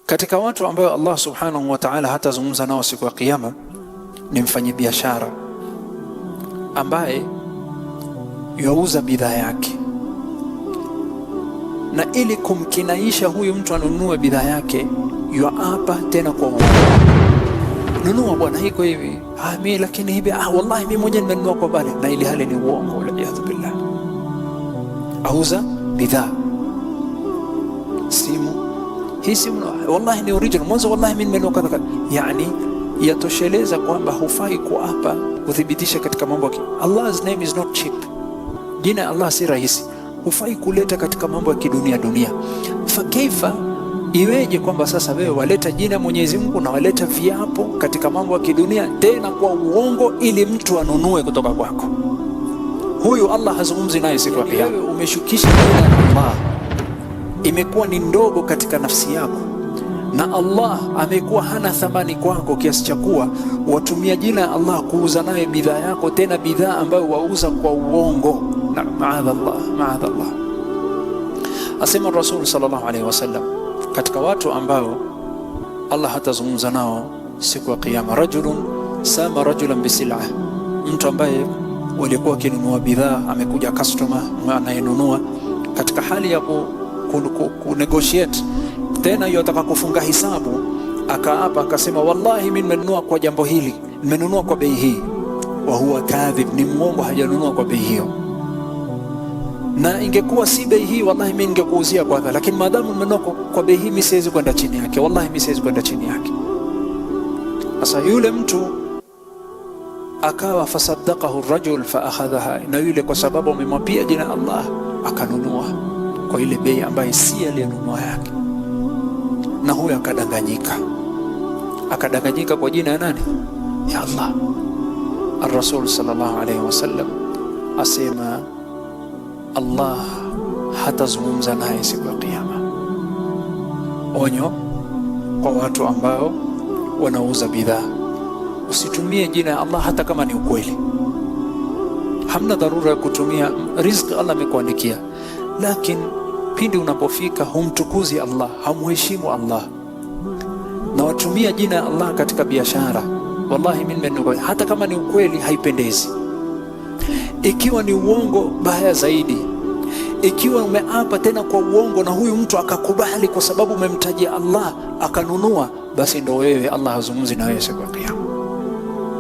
Katika watu ambao Allah subhanahu wa ta'ala hatazungumza nao siku ya Kiyama ni mfanyabiashara ambaye yauza bidhaa yake, na ili kumkinaisha huyu mtu anunue bidhaa yake yuapa tena kwa uongo. Nunua bwana, hiko hivi, mimi lakini hivi, wallahi mimi mwenyewe nimenunua kwa bale, na ili hali ni uongo, la iyadhu billah. Auza bidhaa, simu, hii simu wallahi ni original, mwanzo wallahi mimi nimenunua kadha. Yani yatosheleza kwamba hufai kuapa kuthibitisha katika mambo yake. Allah's name is not cheap. Jina ya Allah si rahisi, hufai kuleta katika mambo ya kidunia dunia. Fakaifa, iweje kwamba sasa wewe waleta jina Mwenyezi Mungu na waleta viapo katika mambo ya kidunia tena kwa uongo ili mtu anunue kutoka kwako? Huyu Allah hazungumzi naye siku ya Kiyama. Wewe umeshukisha jina la Allah, imekuwa ni ndogo katika nafsi yako, na Allah amekuwa hana thamani kwako kiasi cha kuwa watumia jina ya Allah kuuza naye bidhaa yako, tena bidhaa ambayo wauza kwa uongo. Na maadhallah. Asema Rasul sallallahu alaihi wasallam, katika watu ambao Allah hatazungumza nao siku ya Kiyama, rajulun sama rajulan bisil'a, mtu ambaye walikuwa wakinunua bidhaa, amekuja customer anayenunua katika hali ya negotiate, tena yotaka kufunga hisabu, akaapa akasema, wallahi mimi nimenunua kwa jambo hili, nimenunua kwa bei hii. Wa huwa kadhib, ni mwongo, hajanunua kwa bei hiyo, na ingekuwa si bei hii wallahi mimi ningekuuzia kwa kadha, lakini maadamu nimenunua kwa bei hii, mimi siwezi kwenda chini yake, wallahi mimi siwezi kwenda chini yake. Sasa yule mtu akawa fasaddaqahu ar-rajul fa akhadhaha, na yule kwa sababu amemwapia jina Allah akanunua kwa ile bei ambayo si aliyenunua yake, na huyo akadanganyika kwa jina ya nani? Ya Allah. Ar-Rasul sallallahu alayhi wasallam asema Allah hatazungumza naye siku ya Kiyama. Onyo kwa watu ambao wanauza bidhaa, usitumie jina ya Allah hata kama ni ukweli. Hamna dharura ya kutumia, riziki Allah amekuandikia, lakini pindi unapofika humtukuzi Allah, hamheshimu Allah, na watumia jina ya Allah katika biashara, wallahi mimi nimenunua, hata kama ni ukweli haipendezi. Ikiwa ni uongo, baya zaidi. Ikiwa umeapa tena kwa uongo na huyu mtu akakubali kwa sababu umemtajia Allah akanunua, basi ndo wewe Allah hazungumzi na wewe siku